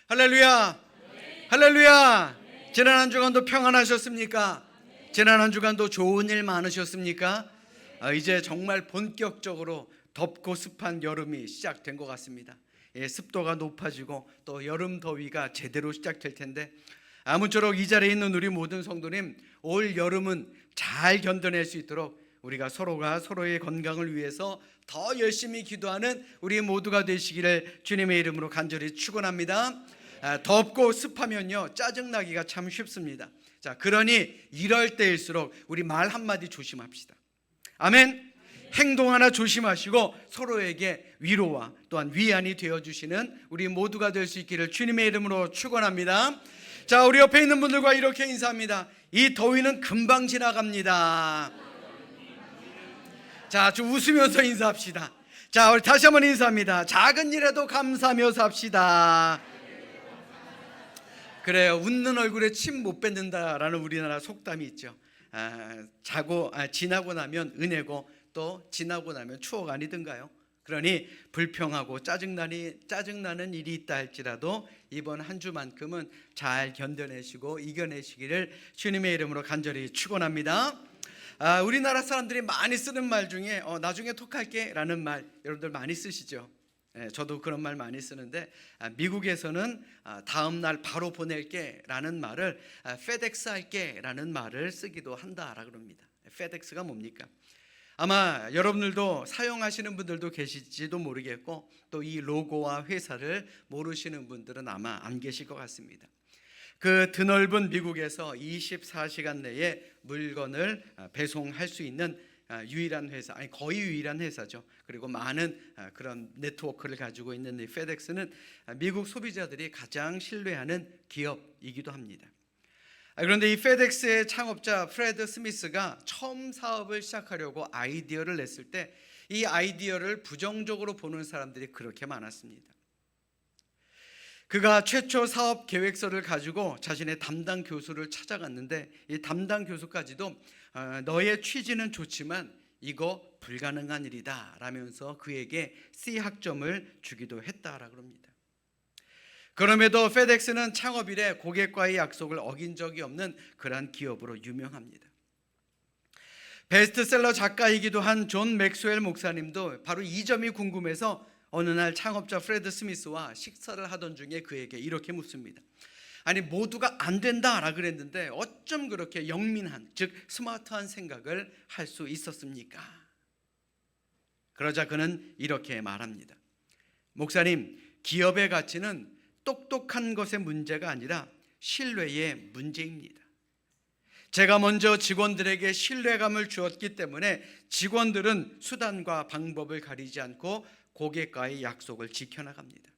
할렐루야. 할렐루야. 지난 한 주간도 평안하셨습니까? 지난 한 주간도 좋은 일 많으셨습니까? 이제 정말 본격적으로 덥고 습한 여름이 시작된 것 같습니다. 습도가 높아지고 또 여름 더위가 제대로 시작될 텐데, 아무쪼록 이 자리에 있는 우리 모든 성도님, 올 여름은 잘 견뎌낼 수 있도록 우리가 서로가 서로의 건강을 위해서 더 열심히 기도하는 우리 모두가 되시기를 주님의 이름으로 간절히 축원합니다. 덥고 습하면요, 짜증나기가 참 쉽습니다. 자, 그러니 이럴 때일수록 우리 말 한마디 조심합시다. 아멘. 행동 하나 조심하시고 서로에게 위로와 또한 위안이 되어주시는 우리 모두가 될 수 있기를 주님의 이름으로 축원합니다. 자, 우리 옆에 있는 분들과 이렇게 인사합니다. 이 더위는 금방 지나갑니다. 자, 좀 웃으면서 인사합시다. 자, 우리 다시 한번 인사합니다. 작은 일에도 감사하며 삽시다. 그래요. 웃는 얼굴에 침 못 뱉는다라는 우리나라 속담이 있죠. 지나고 나면 은혜고 또 지나고 나면 추억 아니든가요? 그러니 불평하고 짜증나는 일이 있다 할지라도 이번 한 주만큼은 잘 견뎌내시고 이겨내시기를 주님의 이름으로 간절히 축원합니다. 우리나라 사람들이 많이 쓰는 말 중에 나중에 톡할게 라는 말 여러분들 많이 쓰시죠? 저도 그런 말 많이 쓰는데, 미국에서는 다음 날 바로 보낼게 라는 말을 페덱스 할게 라는 말을 쓰기도 한다라 그럽니다. 페덱스가 뭡니까? 아마 여러분들도 사용하시는 분들도 계실지도 모르겠고 또 이 로고와 회사를 모르시는 분들은 아마 안 계실 것 같습니다. 그 드넓은 미국에서 24시간 내에 물건을 배송할 수 있는 유일한 회사, 거의 유일한 회사죠. 그리고 많은 그런 네트워크를 가지고 있는 이 페덱스는 미국 소비자들이 가장 신뢰하는 기업이기도 합니다. 그런데 이 페덱스의 창업자 프레드 스미스가 처음 사업을 시작하려고 아이디어를 냈을 때 이 아이디어를 부정적으로 보는 사람들이 그렇게 많았습니다. 그가 최초 사업 계획서를 가지고 자신의 담당 교수를 찾아갔는데 이 담당 교수까지도 너의 취지는 좋지만 이거 불가능한 일이다 라면서 그에게 C 학점을 주기도 했다라고 합니다. 그럼에도 페덱스는 창업 이래 고객과의 약속을 어긴 적이 없는 그러한 기업으로 유명합니다. 베스트셀러 작가이기도 한 존 맥스웰 목사님도 바로 이 점이 궁금해서 어느 날 창업자 프레드 스미스와 식사를 하던 중에 그에게 이렇게 묻습니다. 아니, 모두가 안 된다라 그랬는데 어쩜 그렇게 영민한, 즉 스마트한 생각을 할 수 있었습니까? 그러자 그는 이렇게 말합니다. 목사님, 기업의 가치는 똑똑한 것의 문제가 아니라 신뢰의 문제입니다. 제가 먼저 직원들에게 신뢰감을 주었기 때문에 직원들은 수단과 방법을 가리지 않고 고객과의 약속을 지켜나갑니다.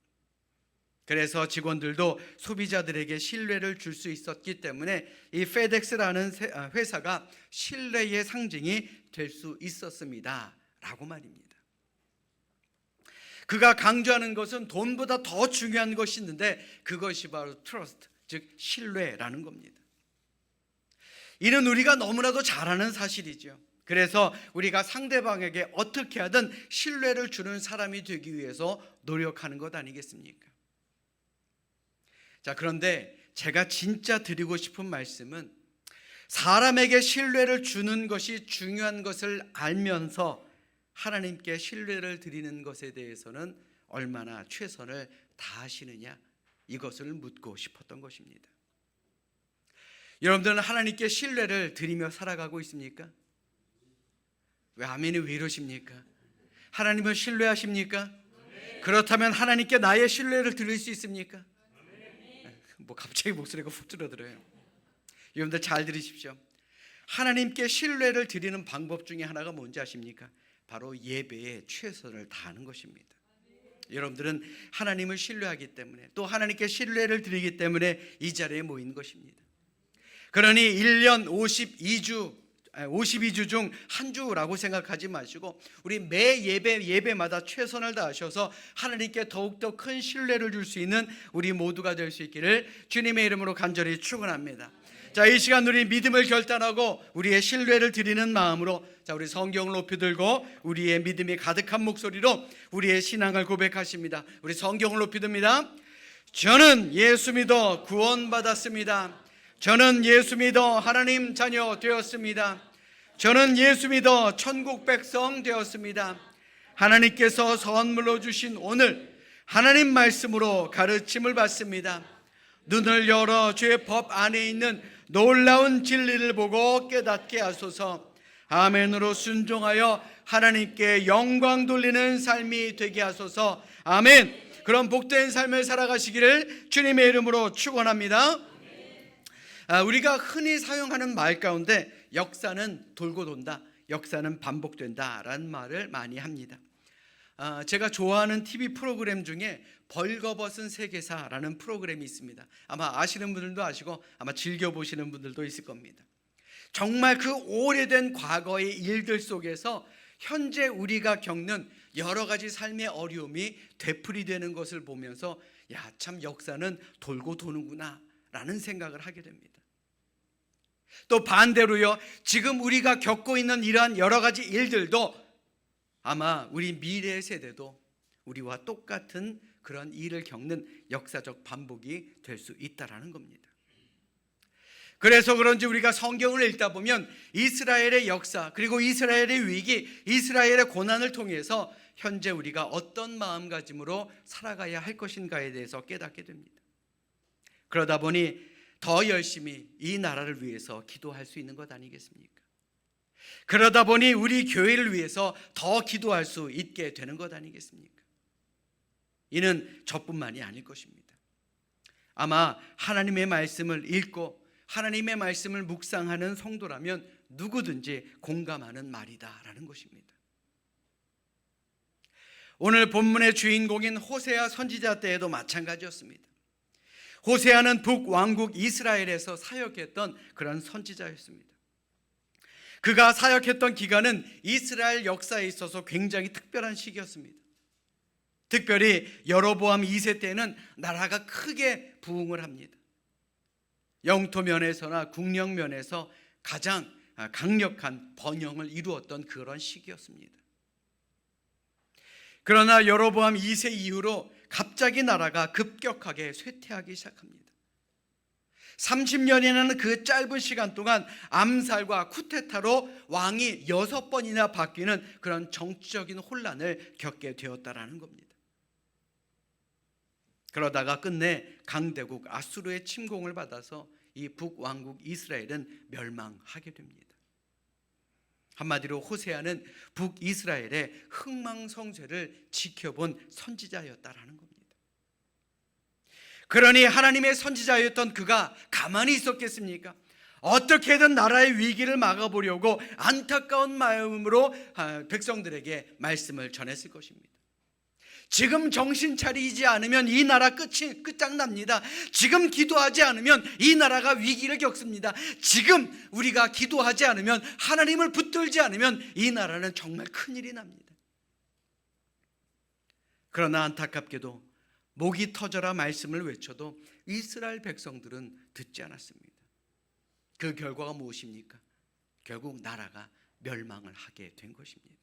그래서 직원들도 소비자들에게 신뢰를 줄 수 있었기 때문에 이 페덱스라는 회사가 신뢰의 상징이 될 수 있었습니다 라고 말입니다. 그가 강조하는 것은 돈보다 더 중요한 것이 있는데 그것이 바로 트러스트, 즉 신뢰라는 겁니다. 이는 우리가 너무나도 잘 아는 사실이죠. 그래서 우리가 상대방에게 어떻게 하든 신뢰를 주는 사람이 되기 위해서 노력하는 것 아니겠습니까? 자, 그런데 제가 진짜 드리고 싶은 말씀은 사람에게 신뢰를 주는 것이 중요한 것을 알면서 하나님께 신뢰를 드리는 것에 대해서는 얼마나 최선을 다하시느냐, 이것을 묻고 싶었던 것입니다. 여러분들은 하나님께 신뢰를 드리며 살아가고 있습니까? 왜 아멘이 왜 이러십니까? 하나님을 신뢰하십니까? 그렇다면 하나님께 나의 신뢰를 드릴 수 있습니까? 갑자기 목소리가 훅 줄어들어요. 여러분들 잘 들으십시오. 하나님께 신뢰를 드리는 방법 중에 하나가 뭔지 아십니까? 바로 예배에 최선을 다하는 것입니다. 여러분들은 하나님을 신뢰하기 때문에 또 하나님께 신뢰를 드리기 때문에 이 자리에 모인 것입니다. 그러니 1년 52주 중 한 주라고 생각하지 마시고 우리 매 예배마다 최선을 다하셔서 하나님께 더욱더 큰 신뢰를 줄 수 있는 우리 모두가 될 수 있기를 주님의 이름으로 간절히 축원합니다. 자, 이 시간 우리 믿음을 결단하고 우리의 신뢰를 드리는 마음으로, 자, 우리 성경을 높이 들고 우리의 믿음이 가득한 목소리로 우리의 신앙을 고백하십니다. 우리 성경을 높이 듭니다. 저는 예수 믿어 구원받았습니다. 저는 예수 믿어 하나님 자녀 되었습니다. 저는 예수 믿어 천국 백성 되었습니다. 하나님께서 선물로 주신 오늘 하나님 말씀으로 가르침을 받습니다. 눈을 열어 주의 법 안에 있는 놀라운 진리를 보고 깨닫게 하소서. 아멘으로 순종하여 하나님께 영광 돌리는 삶이 되게 하소서. 아멘. 그런 복된 삶을 살아가시기를 주님의 이름으로 축원합니다. 우리가 흔히 사용하는 말 가운데 역사는 돌고 돈다, 역사는 반복된다 라는 말을 많이 합니다. 제가 좋아하는 TV 프로그램 중에 벌거벗은 세계사라는 프로그램이 있습니다. 아마 아시는 분들도 아시고 아마 즐겨보시는 분들도 있을 겁니다. 정말 그 오래된 과거의 일들 속에서 현재 우리가 겪는 여러 가지 삶의 어려움이 되풀이되는 것을 보면서 야, 참 역사는 돌고 도는구나 라는 생각을 하게 됩니다. 또 반대로요, 지금 우리가 겪고 있는 이러한 여러 가지 일들도 아마 우리 미래 세대도 우리와 똑같은 그런 일을 겪는 역사적 반복이 될 수 있다라는 겁니다. 그래서 그런지 우리가 성경을 읽다 보면 이스라엘의 역사, 그리고 이스라엘의 위기, 이스라엘의 고난을 통해서 현재 우리가 어떤 마음가짐으로 살아가야 할 것인가에 대해서 깨닫게 됩니다. 그러다 보니 더 열심히 이 나라를 위해서 기도할 수 있는 것 아니겠습니까? 그러다 보니 우리 교회를 위해서 더 기도할 수 있게 되는 것 아니겠습니까? 이는 저뿐만이 아닐 것입니다. 아마 하나님의 말씀을 읽고 하나님의 말씀을 묵상하는 성도라면 누구든지 공감하는 말이다라는 것입니다. 오늘 본문의 주인공인 호세아 선지자 때에도 마찬가지였습니다. 호세아는 북왕국 이스라엘에서 사역했던 그런 선지자였습니다. 그가 사역했던 기간은 이스라엘 역사에 있어서 굉장히 특별한 시기였습니다. 특별히 여로보암 2세 때는 나라가 크게 부흥을 합니다. 영토 면에서나 국력 면에서 가장 강력한 번영을 이루었던 그런 시기였습니다. 그러나 여로보암 2세 이후로 갑자기 나라가 급격하게 쇠퇴하기 시작합니다. 30년이라는 그 짧은 시간 동안 암살과 쿠데타로 왕이 6번이나 바뀌는 그런 정치적인 혼란을 겪게 되었다라는 겁니다. 그러다가 끝내 강대국 아수르의 침공을 받아서 이 북왕국 이스라엘은 멸망하게 됩니다. 한마디로 호세아는 북이스라엘의 흥망성쇠를 지켜본 선지자였다라는 겁니다. 그러니 하나님의 선지자였던 그가 가만히 있었겠습니까? 어떻게든 나라의 위기를 막아보려고 안타까운 마음으로 백성들에게 말씀을 전했을 것입니다. 지금 정신 차리지 않으면 이 나라 끝장납니다. 지금 기도하지 않으면 이 나라가 위기를 겪습니다. 지금 우리가 기도하지 않으면, 하나님을 붙들지 않으면 이 나라는 정말 큰일이 납니다. 그러나 안타깝게도 목이 터져라 말씀을 외쳐도 이스라엘 백성들은 듣지 않았습니다. 그 결과가 무엇입니까? 결국 나라가 멸망을 하게 된 것입니다.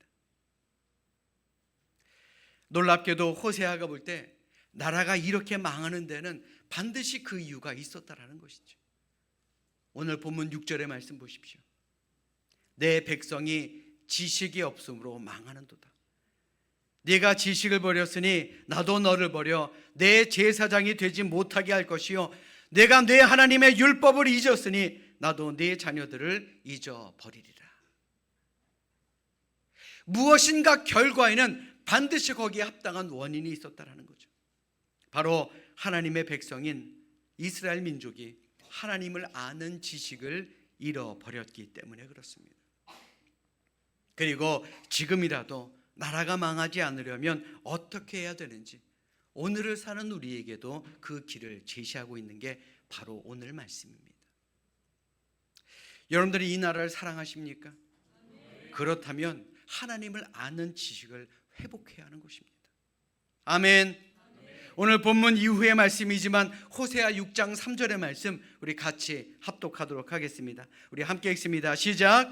놀랍게도 호세아가 볼 때 나라가 이렇게 망하는 데는 반드시 그 이유가 있었다라는 것이죠. 오늘 본문 6절의 말씀 보십시오. 내 백성이 지식이 없으므로 망하는도다. 네가 지식을 버렸으니 나도 너를 버려 내 제사장이 되지 못하게 할 것이요, 내가 내 하나님의 율법을 잊었으니 나도 네 자녀들을 잊어버리리라. 무엇인가 결과에는 반드시 거기에 합당한 원인이 있었다라는 거죠. 바로 하나님의 백성인 이스라엘 민족이 하나님을 아는 지식을 잃어버렸기 때문에 그렇습니다. 그리고 지금이라도 나라가 망하지 않으려면 어떻게 해야 되는지 오늘을 사는 우리에게도 그 길을 제시하고 있는 게 바로 오늘 말씀입니다. 여러분들이 이 나라를 사랑하십니까? 그렇다면 하나님을 아는 지식을 회복해야 하는 것입니다. 아멘. 오늘 본문 이후의 말씀이지만 호세아 6장 3절의 말씀 우리 같이 합독하도록 하겠습니다. 우리 함께 읽습니다. 시작.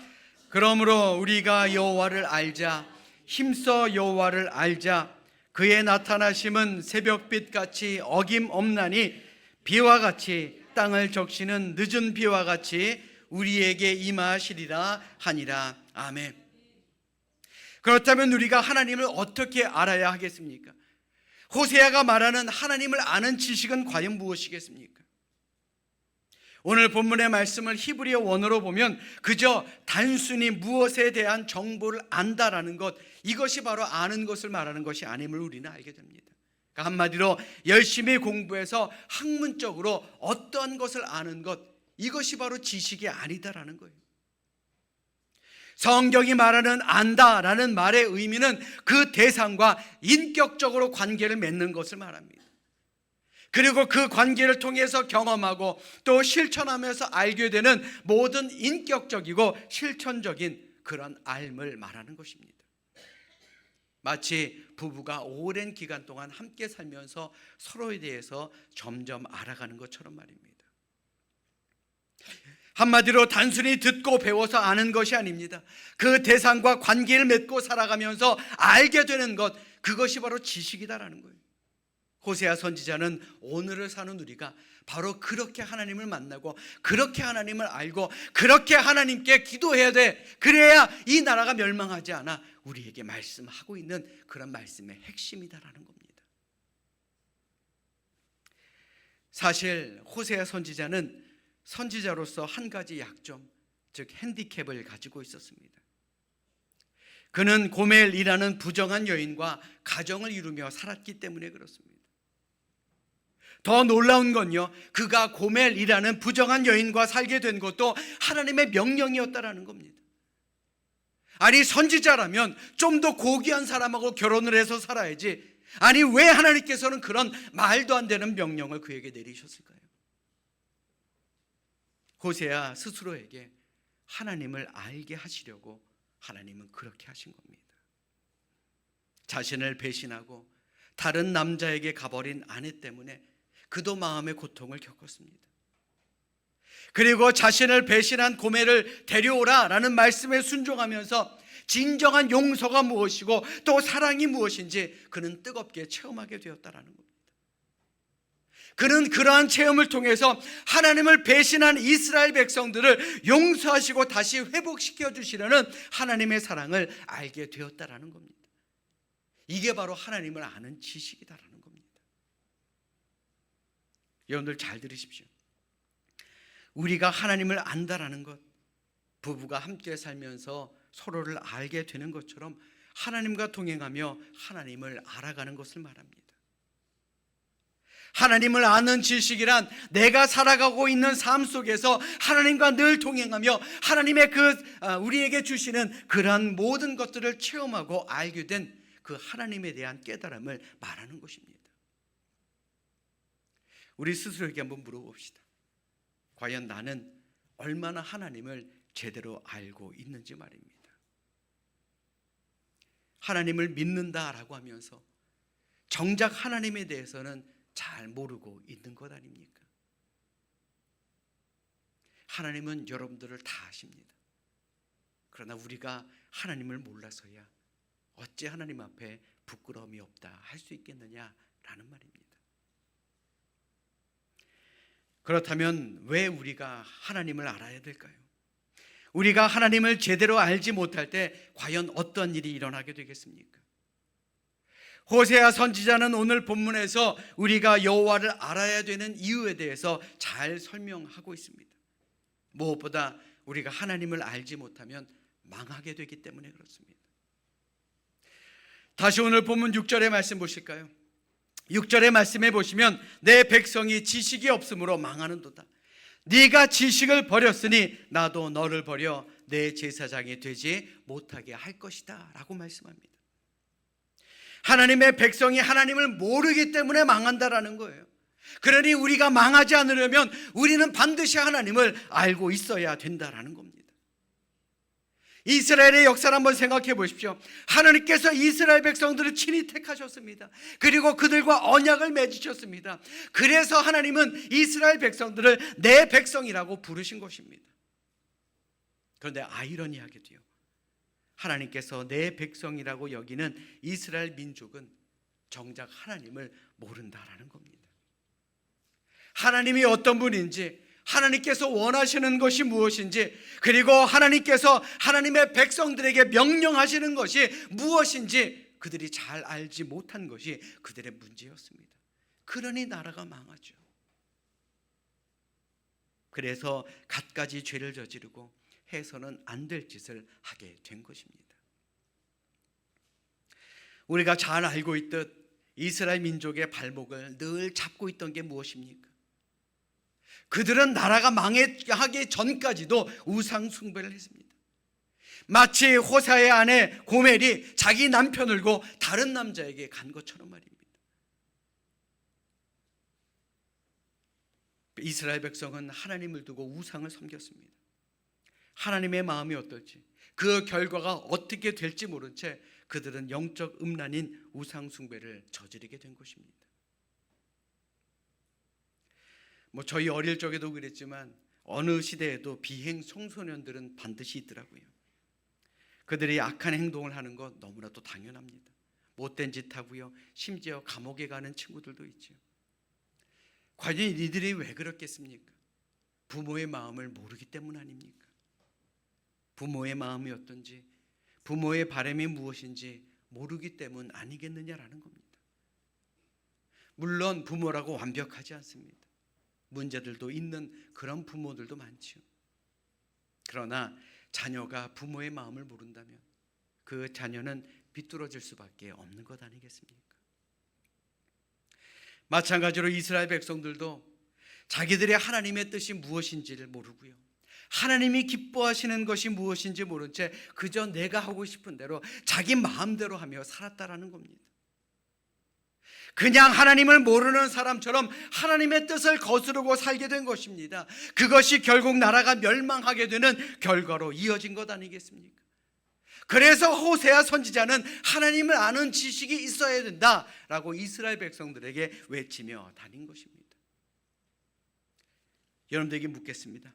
그러므로 우리가 여호와를 알자. 힘써 여호와를 알자. 그의 나타나심은 새벽빛같이 어김없나니 비와 같이 땅을 적시는 늦은 비와 같이 우리에게 임하시리라 하니라. 아멘. 그렇다면 우리가 하나님을 어떻게 알아야 하겠습니까? 호세아가 말하는 하나님을 아는 지식은 과연 무엇이겠습니까? 오늘 본문의 말씀을 히브리어 원어로 보면 그저 단순히 무엇에 대한 정보를 안다라는 것, 이것이 바로 아는 것을 말하는 것이 아님을 우리는 알게 됩니다. 그러니까 한마디로 열심히 공부해서 학문적으로 어떤 것을 아는 것, 이것이 바로 지식이 아니다라는 거예요. 성경이 말하는 안다라는 말의 의미는 그 대상과 인격적으로 관계를 맺는 것을 말합니다. 그리고 그 관계를 통해서 경험하고 또 실천하면서 알게 되는 모든 인격적이고 실천적인 그런 알을 말하는 것입니다. 마치 부부가 오랜 기간 동안 함께 살면서 서로에 대해서 점점 알아가는 것처럼 말입니다. 한마디로 단순히 듣고 배워서 아는 것이 아닙니다. 그 대상과 관계를 맺고 살아가면서 알게 되는 것, 그것이 바로 지식이다라는 거예요. 호세아 선지자는 오늘을 사는 우리가 바로 그렇게 하나님을 만나고 그렇게 하나님을 알고 그렇게 하나님께 기도해야 돼. 그래야 이 나라가 멸망하지 않아 우리에게 말씀하고 있는 그런 말씀의 핵심이다라는 겁니다. 사실 호세아 선지자는 선지자로서 한 가지 약점, 즉 핸디캡을 가지고 있었습니다. 그는 고멜이라는 부정한 여인과 가정을 이루며 살았기 때문에 그렇습니다. 더 놀라운 건요, 그가 고멜이라는 부정한 여인과 살게 된 것도 하나님의 명령이었다라는 겁니다. 아니, 선지자라면 좀 더 고귀한 사람하고 결혼을 해서 살아야지, 아니 왜 하나님께서는 그런 말도 안 되는 명령을 그에게 내리셨을까요? 호세아 스스로에게 하나님을 알게 하시려고 하나님은 그렇게 하신 겁니다. 자신을 배신하고 다른 남자에게 가버린 아내 때문에 그도 마음의 고통을 겪었습니다. 그리고 자신을 배신한 고멜을 데려오라라는 말씀에 순종하면서 진정한 용서가 무엇이고 또 사랑이 무엇인지 그는 뜨겁게 체험하게 되었다라는 겁니다. 그는 그러한 체험을 통해서 하나님을 배신한 이스라엘 백성들을 용서하시고 다시 회복시켜 주시려는 하나님의 사랑을 알게 되었다라는 겁니다. 이게 바로 하나님을 아는 지식이다라는 겁니다. 여러분들 잘 들으십시오. 우리가 하나님을 안다라는 것, 부부가 함께 살면서 서로를 알게 되는 것처럼 하나님과 동행하며 하나님을 알아가는 것을 말합니다. 하나님을 아는 지식이란 내가 살아가고 있는 삶 속에서 하나님과 늘 동행하며 하나님의 우리에게 주시는 그러한 모든 것들을 체험하고 알게 된 그 하나님에 대한 깨달음을 말하는 것입니다. 우리 스스로에게 한번 물어봅시다. 과연 나는 얼마나 하나님을 제대로 알고 있는지 말입니다. 하나님을 믿는다라고 하면서 정작 하나님에 대해서는 잘 모르고 있는 것 아닙니까? 하나님은 여러분들을 다 아십니다. 그러나 우리가 하나님을 몰라서야 어찌 하나님 앞에 부끄러움이 없다 할 수 있겠느냐라는 말입니다. 그렇다면 왜 우리가 하나님을 알아야 될까요? 우리가 하나님을 제대로 알지 못할 때 과연 어떤 일이 일어나게 되겠습니까? 호세아 선지자는 오늘 본문에서 우리가 여호와를 알아야 되는 이유에 대해서 잘 설명하고 있습니다. 무엇보다 우리가 하나님을 알지 못하면 망하게 되기 때문에 그렇습니다. 다시 오늘 본문 6절의 말씀 보실까요? 6절의 말씀에 보시면 내 백성이 지식이 없으므로 망하는도다. 네가 지식을 버렸으니 나도 너를 버려 내 제사장이 되지 못하게 할 것이다 라고 말씀합니다. 하나님의 백성이 하나님을 모르기 때문에 망한다라는 거예요. 그러니 우리가 망하지 않으려면 우리는 반드시 하나님을 알고 있어야 된다라는 겁니다. 이스라엘의 역사를 한번 생각해 보십시오. 하나님께서 이스라엘 백성들을 친히 택하셨습니다. 그리고 그들과 언약을 맺으셨습니다. 그래서 하나님은 이스라엘 백성들을 내 백성이라고 부르신 것입니다. 그런데 아이러니하게도요, 하나님께서 내 백성이라고 여기는 이스라엘 민족은 정작 하나님을 모른다라는 겁니다. 하나님이 어떤 분인지, 하나님께서 원하시는 것이 무엇인지, 그리고 하나님께서 하나님의 백성들에게 명령하시는 것이 무엇인지 그들이 잘 알지 못한 것이 그들의 문제였습니다. 그러니 나라가 망하죠. 그래서 갖가지 죄를 저지르고 해서는 안 될 짓을 하게 된 것입니다. 우리가 잘 알고 있듯 이스라엘 민족의 발목을 늘 잡고 있던 게 무엇입니까? 그들은 나라가 망하기 전까지도 우상 숭배를 했습니다. 마치 호세아의 아내 고멜이 자기 남편을 고 다른 남자에게 간 것처럼 말입니다. 이스라엘 백성은 하나님을 두고 우상을 섬겼습니다. 하나님의 마음이 어떨지, 그 결과가 어떻게 될지 모른 채 그들은 영적 음란인 우상 숭배를 저지르게 된 것입니다. 저희 어릴 적에도 그랬지만 어느 시대에도 비행 청소년들은 반드시 있더라고요. 그들이 악한 행동을 하는 것 너무나도 당연합니다. 못된 짓 하고요, 심지어 감옥에 가는 친구들도 있죠. 과연 이들이 왜 그렇겠습니까? 부모의 마음을 모르기 때문 아닙니까? 부모의 마음이 어떤지, 부모의 바람이 무엇인지 모르기 때문 아니겠느냐라는 겁니다. 물론 부모라고 완벽하지 않습니다. 문제들도 있는 그런 부모들도 많지요. 그러나 자녀가 부모의 마음을 모른다면 그 자녀는 비뚤어질 수밖에 없는 것 아니겠습니까? 마찬가지로 이스라엘 백성들도 자기들의 하나님의 뜻이 무엇인지를 모르고요, 하나님이 기뻐하시는 것이 무엇인지 모른 채 그저 내가 하고 싶은 대로 자기 마음대로 하며 살았다라는 겁니다. 그냥 하나님을 모르는 사람처럼 하나님의 뜻을 거스르고 살게 된 것입니다. 그것이 결국 나라가 멸망하게 되는 결과로 이어진 것 아니겠습니까? 그래서 호세아 선지자는 하나님을 아는 지식이 있어야 된다라고 이스라엘 백성들에게 외치며 다닌 것입니다. 여러분들에게 묻겠습니다.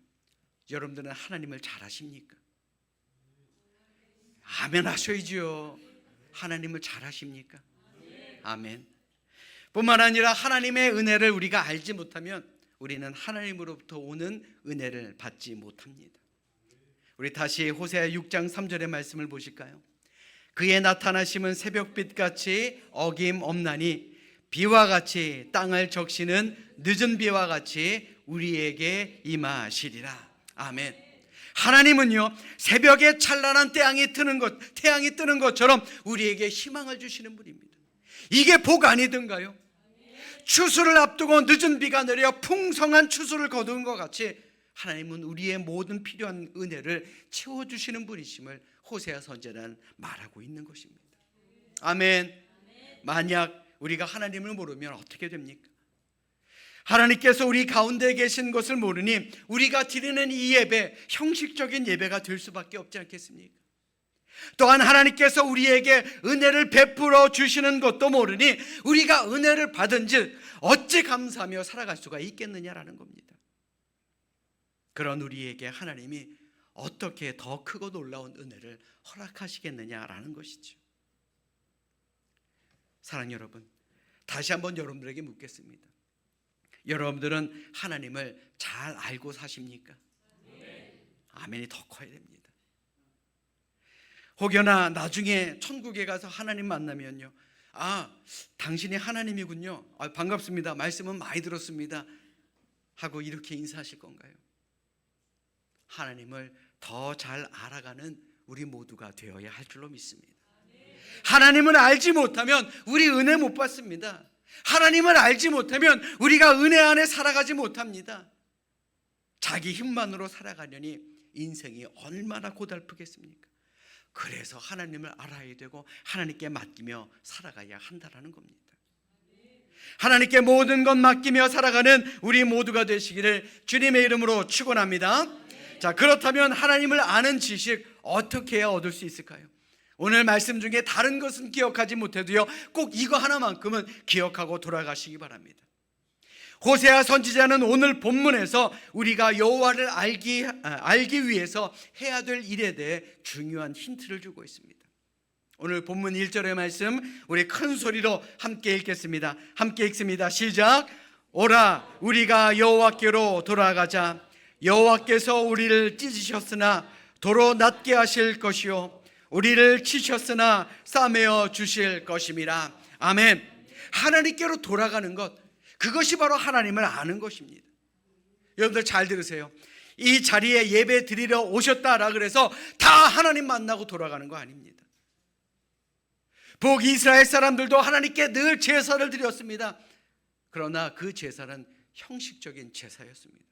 여러분들은 하나님을 잘 아십니까? 아멘 하셔야지요. 하나님을 잘 아십니까? 아멘. 뿐만 아니라 하나님의 은혜를 우리가 알지 못하면 우리는 하나님으로부터 오는 은혜를 받지 못합니다. 우리 다시 호세아 6장 3절의 말씀을 보실까요? 그의 나타나심은 새벽빛같이 어김없나니 비와 같이 땅을 적시는 늦은 비와 같이 우리에게 임하시리라. 아멘. 하나님은요, 새벽에 찬란한 태양이 뜨는 것처럼 우리에게 희망을 주시는 분입니다. 이게 복 아니든가요? 추수를 앞두고 늦은 비가 내려 풍성한 추수를 거두는 것 같이 하나님은 우리의 모든 필요한 은혜를 채워주시는 분이심을 호세아 선지자는 말하고 있는 것입니다. 아멘. 만약 우리가 하나님을 모르면 어떻게 됩니까? 하나님께서 우리 가운데 계신 것을 모르니 우리가 드리는 이 예배, 형식적인 예배가 될 수밖에 없지 않겠습니까? 또한 하나님께서 우리에게 은혜를 베풀어 주시는 것도 모르니 우리가 은혜를 받은 즉 어찌 감사하며 살아갈 수가 있겠느냐라는 겁니다. 그런 우리에게 하나님이 어떻게 더 크고 놀라운 은혜를 허락하시겠느냐라는 것이죠. 사랑하는 여러분, 다시 한번 여러분들에게 묻겠습니다. 여러분들은 하나님을 잘 알고 사십니까? 아멘이 더 커야 됩니다. 혹여나 나중에 천국에 가서 하나님 만나면요, 당신이 하나님이군요, 반갑습니다, 말씀은 많이 들었습니다 하고 이렇게 인사하실 건가요? 하나님을 더 잘 알아가는 우리 모두가 되어야 할 줄로 믿습니다. 하나님을 알지 못하면 우리 은혜 못 받습니다. 하나님을 알지 못하면 우리가 은혜 안에 살아가지 못합니다. 자기 힘만으로 살아가려니 인생이 얼마나 고달프겠습니까? 그래서 하나님을 알아야 되고 하나님께 맡기며 살아가야 한다는 겁니다. 하나님께 모든 것 맡기며 살아가는 우리 모두가 되시기를 주님의 이름으로 축원합니다. 자, 그렇다면 하나님을 아는 지식 어떻게 해야 얻을 수 있을까요? 오늘 말씀 중에 다른 것은 기억하지 못해도요, 꼭 이거 하나만큼은 기억하고 돌아가시기 바랍니다. 호세아 선지자는 오늘 본문에서 우리가 여호와를 알기 위해서 해야 될 일에 대해 중요한 힌트를 주고 있습니다. 오늘 본문 1절의 말씀 우리 큰 소리로 함께 읽겠습니다. 함께 읽습니다. 시작. 오라 우리가 여호와께로 돌아가자. 여호와께서 우리를 찢으셨으나 도로 낫게 하실 것이요 우리를 치셨으나 싸매어 주실 것임이라. 아멘. 하나님께로 돌아가는 것, 그것이 바로 하나님을 아는 것입니다. 여러분들 잘 들으세요. 이 자리에 예배 드리러 오셨다라 그래서 다 하나님 만나고 돌아가는 거 아닙니다. 북이스라엘 사람들도 하나님께 늘 제사를 드렸습니다. 그러나 그 제사는 형식적인 제사였습니다.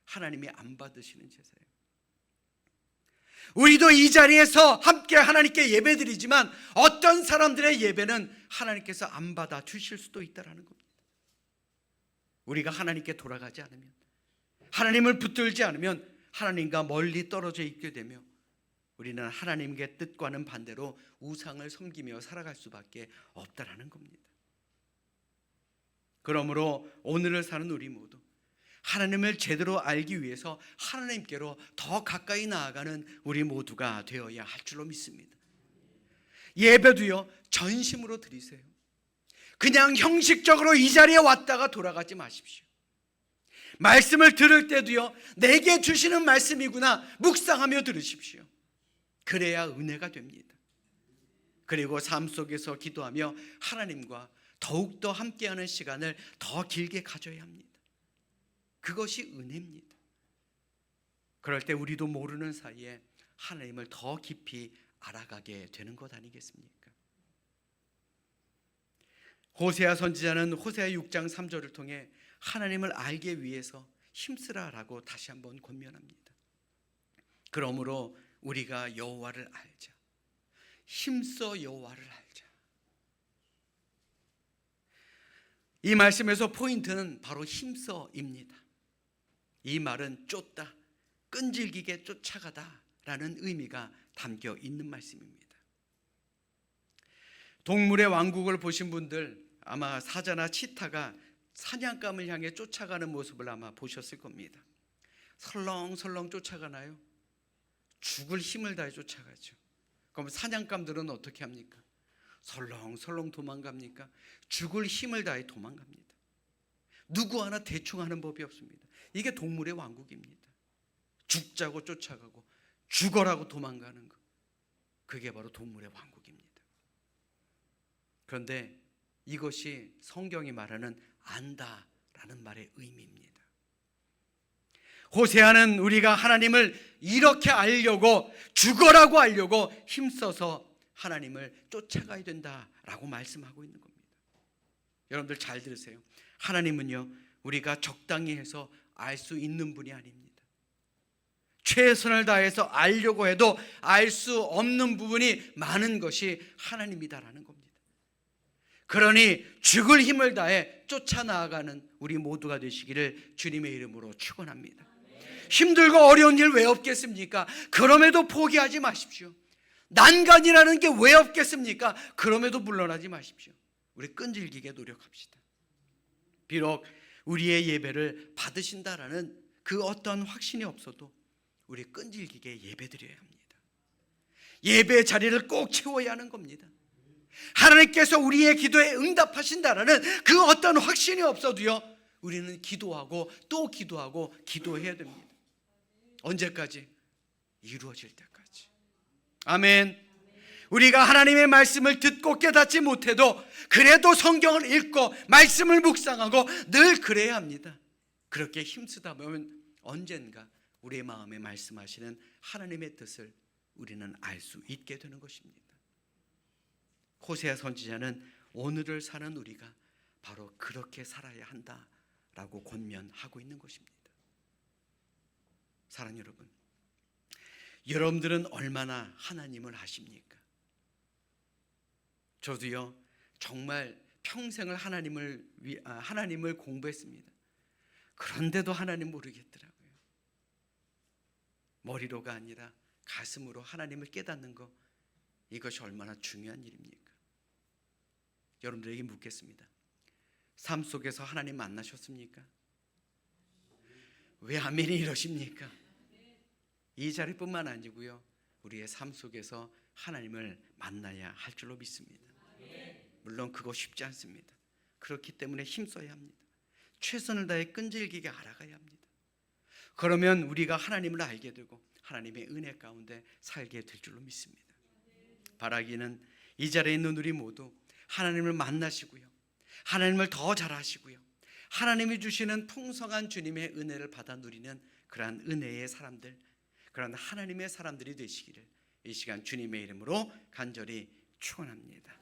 하나님이 안 받으시는 제사예요. 우리도 이 자리에서 함께 하나님께 예배드리지만 어떤 사람들의 예배는 하나님께서 안 받아 주실 수도 있다는 겁니다. 우리가 하나님께 돌아가지 않으면, 하나님을 붙들지 않으면 하나님과 멀리 떨어져 있게 되며 우리는 하나님의 뜻과는 반대로 우상을 섬기며 살아갈 수밖에 없다라는 겁니다. 그러므로 오늘을 사는 우리 모두 하나님을 제대로 알기 위해서 하나님께로 더 가까이 나아가는 우리 모두가 되어야 할 줄로 믿습니다. 예배도요, 전심으로 드리세요. 그냥 형식적으로 이 자리에 왔다가 돌아가지 마십시오. 말씀을 들을 때도요, 내게 주시는 말씀이구나 묵상하며 들으십시오. 그래야 은혜가 됩니다. 그리고 삶 속에서 기도하며 하나님과 더욱더 함께하는 시간을 더 길게 가져야 합니다. 그것이 은혜입니다. 그럴 때 우리도 모르는 사이에 하나님을 더 깊이 알아가게 되는 것 아니겠습니까? 호세아 선지자는 호세아 6장 3절을 통해 하나님을 알기 위해서 힘쓰라라고 다시 한번 권면합니다. 그러므로 우리가 여호와를 알자. 힘써 여호와를 알자. 이 말씀에서 포인트는 바로 힘써입니다. 이 말은 쫓다, 끈질기게 쫓아가다 라는 의미가 담겨 있는 말씀입니다. 동물의 왕국을 보신 분들 아마 사자나 치타가 사냥감을 향해 쫓아가는 모습을 아마 보셨을 겁니다. 설렁설렁 쫓아가나요? 죽을 힘을 다해 쫓아가죠. 그럼 사냥감들은 어떻게 합니까? 설렁설렁 도망갑니까? 죽을 힘을 다해 도망갑니다. 누구 하나 대충 하는 법이 없습니다. 이게 동물의 왕국입니다. 죽자고 쫓아가고 죽어라고 도망가는 것, 그게 바로 동물의 왕국입니다. 그런데 이것이 성경이 말하는 안다라는 말의 의미입니다. 호세아는 우리가 하나님을 이렇게 알려고, 죽어라고 알려고 힘써서 하나님을 쫓아가야 된다라고 말씀하고 있는 겁니다. 여러분들 잘 들으세요. 하나님은요, 우리가 적당히 해서 알 수 있는 분이 아닙니다. 최선을 다해서 알려고 해도 알 수 없는 부분이 많은 것이 하나님이다라는 겁니다. 그러니 죽을 힘을 다해 쫓아나가는 우리 모두가 되시기를 주님의 이름으로 축원합니다. 힘들고 어려운 일 왜 없겠습니까? 그럼에도 포기하지 마십시오. 난간이라는 게 왜 없겠습니까? 그럼에도 물러나지 마십시오. 우리 끈질기게 노력합시다. 비록 우리의 예배를 받으신다라는 그 어떤 확신이 없어도 우리 끈질기게 예배드려야 합니다. 예배의 자리를 꼭 채워야 하는 겁니다. 하나님께서 우리의 기도에 응답하신다라는 그 어떤 확신이 없어도요, 우리는 기도하고 또 기도하고 기도해야 됩니다. 언제까지? 이루어질 때까지. 아멘. 우리가 하나님의 말씀을 듣고 깨닫지 못해도 그래도 성경을 읽고 말씀을 묵상하고 늘 그래야 합니다. 그렇게 힘쓰다 보면 언젠가 우리의 마음에 말씀하시는 하나님의 뜻을 우리는 알 수 있게 되는 것입니다. 호세아 선지자는 오늘을 사는 우리가 바로 그렇게 살아야 한다라고 권면하고 있는 것입니다. 사랑하는 여러분, 여러분들은 얼마나 하나님을 아십니까? 저도요, 정말 평생을 하나님을 공부했습니다. 그런데도 하나님 모르겠더라고요. 머리로가 아니라 가슴으로 하나님을 깨닫는 것, 이것이 얼마나 중요한 일입니까? 여러분들에게 묻겠습니다. 삶 속에서 하나님 만나셨습니까? 왜 아멘이 이러십니까? 이 자리뿐만 아니고요, 우리의 삶 속에서 하나님을 만나야 할 줄로 믿습니다. 물론 그거 쉽지 않습니다. 그렇기 때문에 힘써야 합니다. 최선을 다해 끈질기게 알아가야 합니다. 그러면 우리가 하나님을 알게 되고 하나님의 은혜 가운데 살게 될 줄로 믿습니다. 바라기는 이 자리에 있는 우리 모두 하나님을 만나시고요, 하나님을 더 잘 아시고요, 하나님이 주시는 풍성한 주님의 은혜를 받아 누리는 그러한 은혜의 사람들, 그러한 하나님의 사람들이 되시기를 이 시간 주님의 이름으로 간절히 축원합니다.